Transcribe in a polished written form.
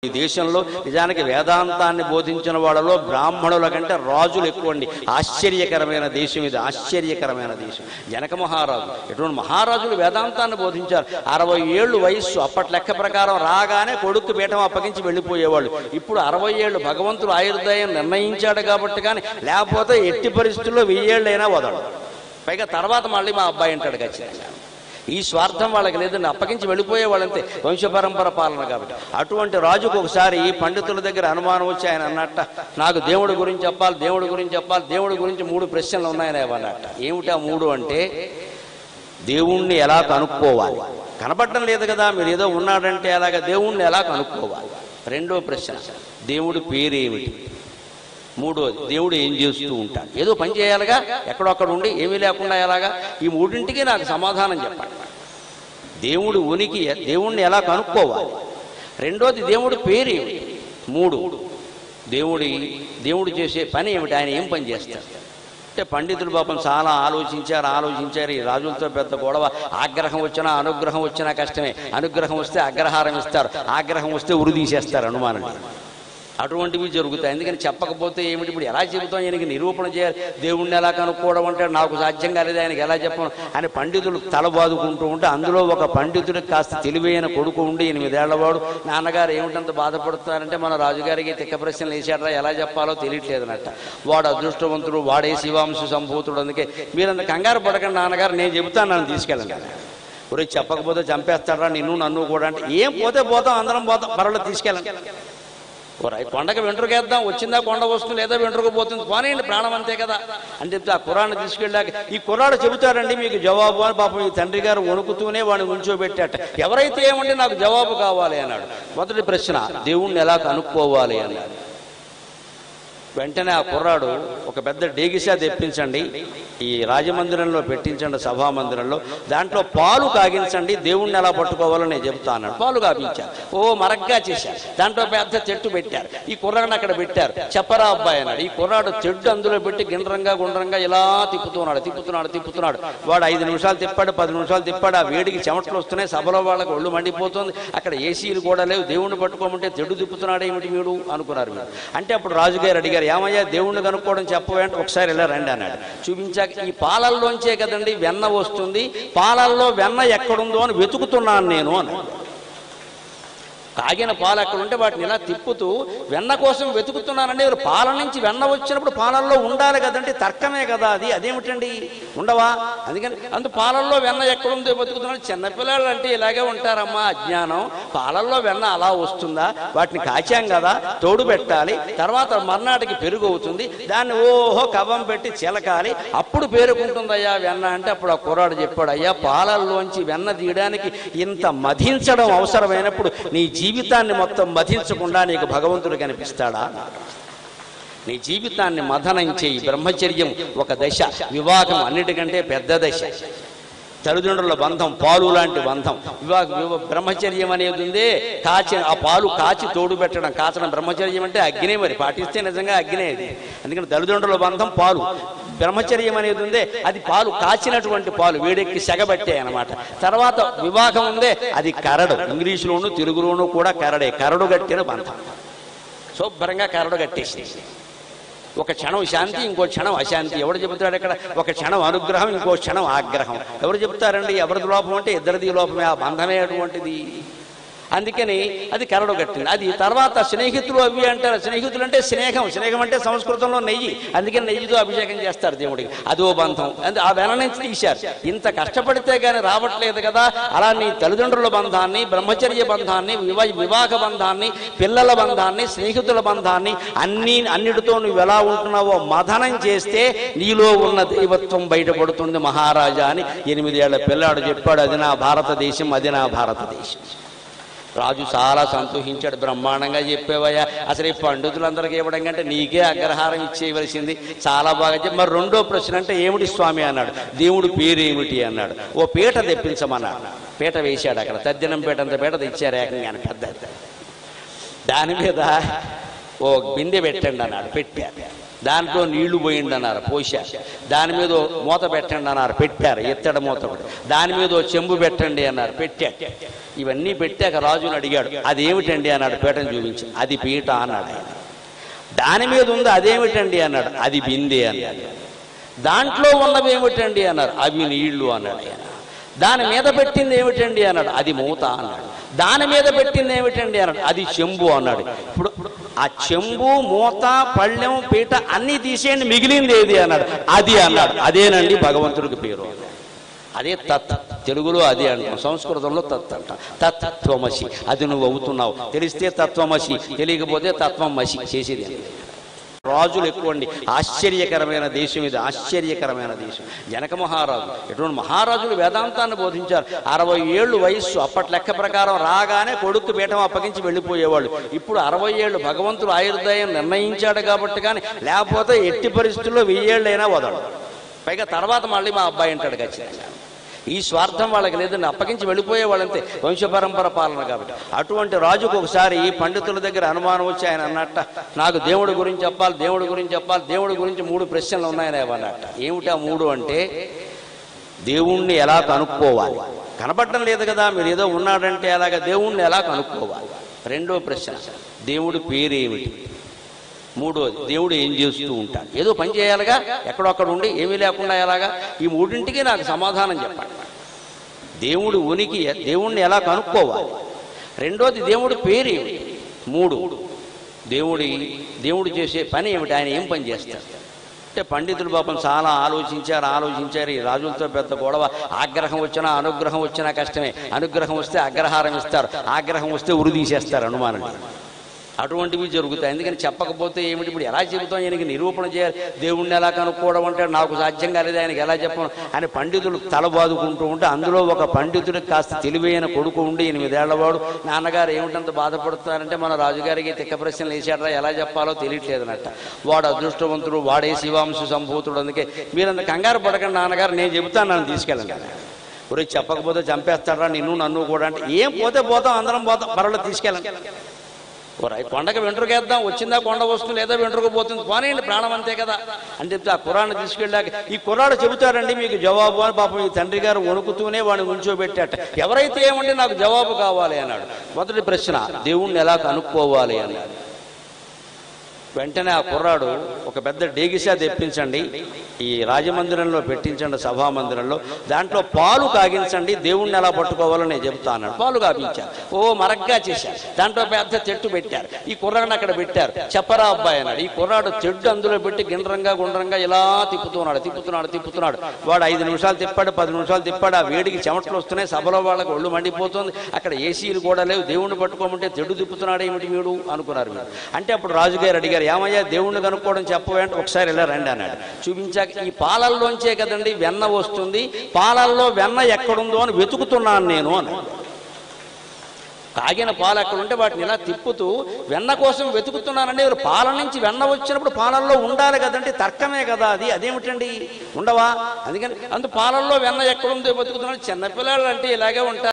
ఈ దేశంలో నిజానికి వేదాంతాన్ని బోధించిన వాళ్ళలో బ్రాహ్మణుల కంటే రాజులు ఎక్కువండి. ఆశ్చర్యకరమైన దేశం ఇది, ఆశ్చర్యకరమైన దేశం. జనక మహారాజు ఎటువంటి మహారాజులు వేదాంతాన్ని బోధించారు. 60 ఏళ్ళు వయస్సు అప్పటి లెక్క ప్రకారం రాగానే కొడుకు పీఠం అప్పగించి వెళ్ళిపోయేవాళ్ళు. ఇప్పుడు 60 ఏళ్ళు భగవంతుడు ఆయుర్దాయం నిర్ణయించాడు కాబట్టి, కానీ లేకపోతే ఎట్టి పరిస్థితుల్లో 1000 ఏళ్ళైనా వదలడు. పైగా తర్వాత మళ్ళీ మా అబ్బాయి అంటాడు ఖచ్చితంగా. ఈ స్వార్థం వాళ్ళకి లేదండి, అప్పగించి వెళ్ళిపోయే వాళ్ళంతే, వంశపరంపర పాలన కాబట్టి. అటువంటి రాజుకు ఒకసారి పండితుల దగ్గర అనుమానం వచ్చి ఆయన అన్నట్ట, నాకు దేవుడి గురించి చెప్పాలి, దేవుడి గురించి చెప్పాలి, దేవుడి గురించి 3 ప్రశ్నలు ఉన్నాయని అన్నట్ట. ఏమిటా 3 అంటే, దేవుణ్ణి ఎలా కనుక్కోవాలి, కనపడడం లేదు కదా, మీరు ఏదో ఉన్నాడంటే అలాగా దేవుణ్ణి ఎలా కనుక్కోవాలి. రెండో ప్రశ్న, దేవుడి పేరేమిటి. మూడోది, దేవుడు ఏం చేస్తూ ఉంటాడు, ఏదో పని చేయాలిగా, ఎక్కడొక్కడ ఉండి ఏమీ లేకుండా ఎలాగా. ఈ 3ంటికి నాకు సమాధానం చెప్పండి. దేవుడు ఉనికి, దేవుణ్ణి ఎలా కనుక్కోవాలి, రెండోది దేవుడి పేరేమిటి, 3 దేవుడు చేసే పని ఏమిటి, ఆయన ఏం పని చేస్తాడు. అంటే పండితులు పాపం చాలా ఆలోచించారు. ఈ రాజులతో పెద్ద గొడవ. ఆగ్రహం వచ్చినా అనుగ్రహం వచ్చినా కష్టమే. అనుగ్రహం వస్తే అగ్రహారం ఇస్తారు, ఆగ్రహం వస్తే ఉరి తీసేస్తారు, అనుమానం. అటువంటివి జరుగుతాయి. ఎందుకని చెప్పకపోతే ఏమిటి, ఇప్పుడు ఎలా చెబుతాం, ఆయనకి నిరూపణ చేయాలి. దేవుణ్ణి ఎలా కనుక్కోవడం అంటే నాకు సాధ్యం కాలేదు, ఆయనకి ఎలా చెప్పను అని పండితులు తల బాదుకుంటూ ఉంటే, అందులో ఒక పండితుడికి కాస్త తెలివైన కొడుకు ఉండి 8 ఏళ్లవాడు, నాన్నగారు ఏమిటంత బాధపడుతున్నారంటే, మన రాజుగారికి తిక్క ప్రశ్నలు వేసాడరా, ఎలా చెప్పాలో తెలియట్లేదనట. వాడు అదృష్టవంతుడు, వాడే శివాంశ సంభూతుడు. అందుకే మీరంత కంగారు పడకండి నాన్నగారు, నేను చెబుతాను, నన్ను తీసుకెళ్ళండి. ఒరే చెప్పకపోతే చంపేస్తాడరా నిన్ను నన్ను కూడా అంటే, ఏం పోతే పోతాం, అందరం పోతాం, పర్వాలేదు తీసుకెళ్ళండి. కొండకు వెంట్రుకేద్దాం, వచ్చిందా కొండ వస్తుంది, లేదా వెంట్రుకు పోతుంది, పోనీయండి, ప్రాణం అంతే కదా అని చెప్తే ఆ కుర్రాన్ని తీసుకెళ్ళాక ఈ కుర్రాడు చెబుతాడండి మీకు జవాబు అని. పాపం ఈ తండ్రి గారు వణుకుతూనే వాడిని ఉంచోబెట్టాట. ఎవరైతే ఏమంటే నాకు జవాబు కావాలి అన్నాడు. మొదటి ప్రశ్న, దేవుణ్ణి ఎలా కనుక్కోవాలి అన్నాడు. వెంటనే ఆ కుర్రాడు, ఒక పెద్ద డేగిసా తెప్పించండి, ఈ రాజమందిరంలో పెట్టించండి, సభామందిరంలో, దాంట్లో పాలు కాగించండి, దేవుణ్ణి ఎలా పట్టుకోవాలో నేను చెబుతా అన్నాడు. పాలు కాగించారు, మరగ్గా చేశారు, దాంట్లో పెద్ద చెట్టు పెట్టారు, ఈ కుర్రాడిని అక్కడ పెట్టారు. చెప్పరా అబ్బాయి అన్నాడు. ఈ కుర్రాడు చెట్టు అందులో పెట్టి గుండ్రంగా ఇలా తిప్పుతున్నాడు. వాడు 5 నిమిషాలు తిప్పాడు, 10 నిమిషాలు తిప్పాడు. ఆ వేడికి చెమటలు వస్తున్నాయి, సభలో వాళ్ళకి ఒళ్ళు మండిపోతుంది, అక్కడ ఏసీలు కూడా లేవు. దేవుణ్ణి పట్టుకోమంటే తెడ్డు తిప్పుతున్నాడు ఏమిటి వీడు అనుకున్నారు వీడు. అంటే అప్పుడు రాజుగారు అడిగారు, ఏమయ్యా దేవుణ్ణి కనుక్కోవడం చెప్పవేంటే, ఒకసారి ఇలా రండి అన్నాడు. చూపించాక, ఈ పాలల్లోంచే కదండి వెన్న వస్తుంది, పాలల్లో వెన్న ఎక్కడుందో అని వెతుకుతున్నాను నేను అన్నాడు. తాగిన పాలు ఎక్కడుంటే వాటిని ఇలా తిప్పుతూ వెన్న కోసం వెతుకుతున్నానండి. పాల నుంచి వెన్న వచ్చినప్పుడు పాలల్లో ఉండాలి కదండి, తర్కమే కదా అది, అదేమిటండి ఉండవా, అందుకని పాలల్లో వెన్న ఎక్కడుందో వెతుకుతున్నాడు. చిన్నపిల్లలు అంటే ఇలాగే ఉంటారమ్మా, అజ్ఞానం. పాలల్లో వెన్న అలా వస్తుందా, వాటిని కాచాం కదా, తోడు పెట్టాలి, తర్వాత మర్నాటికి పెరుగు అవుతుంది, దాన్ని కవ్వం పెట్టి చిలకాలి, అప్పుడు పేరుకుంటుందయ్యా వెన్న అంటే. అప్పుడు ఆ కుర్రాడు చెప్పాడు, అయ్యా పాలల్లోంచి వెన్న తీయడానికి ఇంత మధించడం అవసరమైనప్పుడు నీ జీవితాన్ని మొత్తం మధించకుండా నీకు భగవంతుడు కనిపిస్తాడా? నీ జీవితాన్ని మథనం చేయి. బ్రహ్మచర్యం ఒక దశ, వివాహం అన్నిటికంటే పెద్ద దశ. తల్లిదండ్రుల బంధం పాలు లాంటి బంధం. బ్రహ్మచర్యం అనేది ఉందే, ఆ పాలు కాచి తోడు పెట్టడం, కాచడం. బ్రహ్మచర్యం అంటే అగ్నే, మరి పాటిస్తే నిజంగా అగ్నే అది. అందుకని తల్లిదండ్రుల బంధం పాలు. బ్రహ్మచర్యం అనేది ఉందే, అది పాలు కాచినటువంటి పాలు, వేడెక్కి సెగబట్టాయి అన్నమాట. తర్వాత వివాహం ఉందే, అది కరడు. ఇంగ్లీషులోను తెలుగులోనూ కూడా కరడే, కరడు కట్టిన బంధం. శుభ్రంగా కరడు కట్టేసి, ఒక క్షణం శాంతి, ఇంకో క్షణం అశాంతి. ఎవడు చెబుతాడు ఇక్కడ, ఒక క్షణం అనుగ్రహం, ఇంకో క్షణం ఆగ్రహం. ఎవరు చెబుతారండి, ఎవరిది లోపం అంటే ఇద్దరిది లోపమే, ఆ బంధమే అటువంటిది. అందుకని అది కరడు కట్టింది. అది తర్వాత స్నేహితులు అవి అంటారు. స్నేహితులు అంటే స్నేహం అంటే సంస్కృతంలో నెయ్యి, అందుకని నెయ్యితో అభిషేకం చేస్తారు దేవుడికి, అదో బంధం. ఆ వెన నుంచి తీశారు. ఇంత కష్టపడితే కానీ రావట్లేదు కదా. అలా నీ తల్లిదండ్రుల బంధాన్ని, బ్రహ్మచర్య బంధాన్ని, వివాహ బంధాన్ని, పిల్లల బంధాన్ని, స్నేహితుల బంధాన్ని అన్నిటితో నువ్వు ఎలా ఉంటున్నావో మథనం చేస్తే నీలో ఉన్న దైవత్వం బయటపడుతుంది మహారాజా అని 8 ఏళ్ల పిల్లాడు చెప్పాడు. అది నా భారతదేశం, అది నా భారతదేశం. రాజు చాలా సంతోషించాడు. బ్రహ్మాండంగా చెప్పేవయ్యా, అసలు ఈ పండితులందరికీ ఇవ్వడం కంటే నీకే అగ్రహారం ఇచ్చేయవలసింది, చాలా బాగా చెప్పి. మరి రెండో ప్రశ్న అంటే ఏమిటి స్వామి అన్నాడు. దేవుడి పేరేమిటి అన్నాడు. ఓ పీట తెప్పించమన్నాడు. పీట వేశాడు అక్కడ, తద్దినం పీట అంత పీట తెచ్చారు ఏకంగా పెద్ద. దాని మీద ఓ బిందె పెట్టండి అన్నాడు. పెట్టారు. దాంట్లో నీళ్లు పోయిండి అన్నారు, పోశారు. దాని మీద మూత పెట్టండి అన్నారు, పెట్టారు. ఎత్తడి మూత. దాని మీద చెంబు పెట్టండి అన్నారు, పెట్టారు. ఇవన్నీ పెట్టాక రాజుని అడిగాడు, అదేమిటండి అన్నాడు. పీటను చూపించి, అది పీట అన్నాడు ఆయన. దాని మీద ఉంది అదేమిటండి అన్నాడు, అది బిందె అన్నాడు. దాంట్లో ఉన్నవి ఏమిటండి అన్నారు, అవి నీళ్లు అన్నాడు ఆయన. దాని మీద పెట్టింది ఏమిటండి అన్నాడు, అది మూత అన్నాడు. దాని మీద పెట్టింది ఏమిటండి అన్నాడు, అది చెంబు అన్నాడు. ఇప్పుడు ఆ చెంబు, మూత, పళ్ళెం, పీట అన్నీ తీసేయండి, మిగిలింది ఏది అన్నాడు, అది అన్నాడు. అదేనండి భగవంతుడికి పేరు. అదే తత్, తెలుగులో అది అంటాం, సంస్కృతంలో తత్ అంట. తత్వమసి, అది నువ్వు అవుతున్నావు. తెలిస్తే తత్వమసి, తెలియకపోతే తత్వం మసి చేసేది. రాజులు ఎక్కువండి. ఆశ్చర్యకరమైన దేశం ఇది, ఆశ్చర్యకరమైన దేశం. జనక మహారాజు, ఎటువంటి మహారాజులు వేదాంతాన్ని బోధించారు. 60 ఏళ్ళు వయస్సు. అప్పటి లెక్క ప్రకారం రాగానే కొడుకు పీఠం అప్పగించి వెళ్ళిపోయేవాళ్ళు. ఇప్పుడు 60 ఏళ్ళు భగవంతుడు ఆయుర్దాయం నిర్ణయించాడు కాబట్టి, కానీ లేకపోతే ఎట్టి పరిస్థితుల్లో 1000 ఏళ్ళైనా వదలడు. పైగా తర్వాత మళ్ళీ మా అబ్బాయి అంటాడు ఖచ్చితంగా. ఈ స్వార్థం వాళ్ళకి లేదండి, అప్పగించి వెళ్ళిపోయే వాళ్ళంతే, వంశపరంపర పాలన కాబట్టి. అటువంటి రాజుకు ఒకసారి పండితుల దగ్గర అనుమానం వచ్చి ఆయన అన్నట్ట, నాకు దేవుడి గురించి చెప్పాలి, దేవుడి గురించి చెప్పాలి, దేవుడి గురించి 3 ప్రశ్నలు ఉన్నాయని అన్నట్ట. ఏమిటా 3 అంటే, దేవుణ్ణి ఎలా కనుక్కోవాలి? కనపడడం లేదు కదా, మీరు ఏదో ఉన్నాడంటే అలాగా దేవుణ్ణి ఎలా కనుక్కోవాలి? రెండో ప్రశ్న, దేవుడి పేరేమిటి? మూడోది, దేవుడు ఏం చేస్తూ ఉంటాడు? ఏదో పని చేయాలిగా, ఎక్కడొక్కడ ఉండి ఏమీ లేకుండా ఎలాగా? ఈ 3ంటికి నాకు సమాధానం చెప్పండి. దేవుడు ఉనికి, దేవుణ్ణి ఎలా కనుక్కోవాలి? రెండోది, దేవుడి పేరేమిటి? 3, దేవుడు చేసే పని ఏమిటి? ఆయన ఏం పని చేస్తాడు? అంటే పండితులు పాపం చాలా ఆలోచించారు. ఈ రాజులతో పెద్ద గొడవ. ఆగ్రహం వచ్చినా అనుగ్రహం వచ్చినా కష్టమే. అనుగ్రహం వస్తే అగ్రహారం ఇస్తారు, ఆగ్రహం వస్తే ఉరి తీసేస్తారు, అనుమానం. అటువంటివి జరుగుతాయి. ఎందుకని చెప్పకపోతే ఏమిటి? ఇప్పుడు ఎలా చెబుతాం? ఆయనకి నిరూపణ చేయాలి. దేవుణ్ణి ఎలా కనుక్కోవడం అంటే నాకు సాధ్యం కాలేదు, ఆయనకి ఎలా చెప్పను అని పండితులు తల బాదుకుంటూ ఉంటే, అందులో ఒక పండితుడికి కాస్త తెలివైన కొడుకు ఉండి 8 ఏళ్లవాడు. నాన్నగారు ఏమిటంత బాధపడుతున్నారంటే, మన రాజుగారికి తిక్క ప్రశ్నలు వేసాడరా, ఎలా చెప్పాలో తెలియట్లేదనట్ట. వాడు అదృష్టవంతుడు, వాడే శివాంశ సంభూతుడు. అందుకే మీరంత కంగారు పడకండి నాన్నగారు, నేను చెబుతాను, నన్ను తీసుకెళ్ళండి. ఒరే చెప్పకపోతే చంపేస్తాడరా నిన్ను నన్ను కూడా అంటే, ఏం పోతే పోతాం, అందరం పోతాం, పర్వాలేదు తీసుకెళ్ళండి. కొండకి వెంట్రుకేద్దాం, వచ్చిందా కొండ వస్తుంది, లేదా వెంట్రుకు పోతుంది, పోనీయండి, ప్రాణం అంతే కదా అని చెప్తే ఆ కుర్రాన్ని తీసుకెళ్ళాక ఈ కుర్రాడు చెబుతాడండి మీకు జవాబు అని. పాపం ఈ తండ్రి గారు వణుకుతూనే వాడిని ఉంచోబెట్టాట. ఎవరైతే ఏమంటే నాకు జవాబు కావాలి అన్నాడు. మొదటి ప్రశ్న, దేవుణ్ణి ఎలా కనుక్కోవాలి అన్నాడు. వెంటనే ఆ కుర్రాడు, ఒక పెద్ద డేగిసా తెప్పించండి, ఈ రాజమందిరంలో పెట్టించండి, సభామందిరంలో, దాంట్లో పాలు కాగించండి, దేవుణ్ణి ఎలా పట్టుకోవాలో నేను చెబుతా అన్నాడు. పాలు కాగించారు. మరగ్గా చేశారు. దాంట్లో పెద్ద చెట్టు పెట్టారు. ఈ కుర్రాడిని అక్కడ పెట్టారు. చెప్పరా అబ్బాయి అన్నాడు. ఈ కుర్రాడు చెట్టు అందులో పెట్టి గుండ్రంగా ఇలా తిప్పుతున్నాడు. వాడు 5 నిమిషాలు తిప్పాడు, 10 నిమిషాలు తిప్పాడు. ఆ వేడికి చెమటలు వస్తున్నాయి, సభలో వాళ్ళకి ఒళ్ళు మండిపోతుంది. అక్కడ ఏసీలు కూడా లేవు. దేవుణ్ణి పట్టుకోమంటే తెడ్డు తిప్పుతున్నాడు ఏమిటి వీడు అనుకున్నారు మీరు. అంటే అప్పుడు రాజుగారు అడిగారు, ఏమయ్యా దేవుణ్ణి కనుక్కోవడం చెప్పవేంటే, ఒకసారి ఇలా రండి అన్నాడు. చూపించాక, ఈ పాలల్లోంచే కదండి వెన్న వస్తుంది, పాలల్లో వెన్న ఎక్కడుందో అని వెతుకుతున్నాను నేను అన్నాడు. తాగిన పాలు ఎక్కడుంటే వాటిని ఇలా తిప్పుతూ వెన్న కోసం వెతుకుతున్నానండి. పాల నుంచి వెన్న వచ్చినప్పుడు పాలల్లో ఉండాలి కదండి, తర్కమే కదా అది, అదేమిటండి ఉండవా? అందుకని పాలల్లో వెన్న ఎక్కడుందో వెతుకుతున్నాడు. చిన్నపిల్లలు అంటే ఇలాగే ఉంటారు.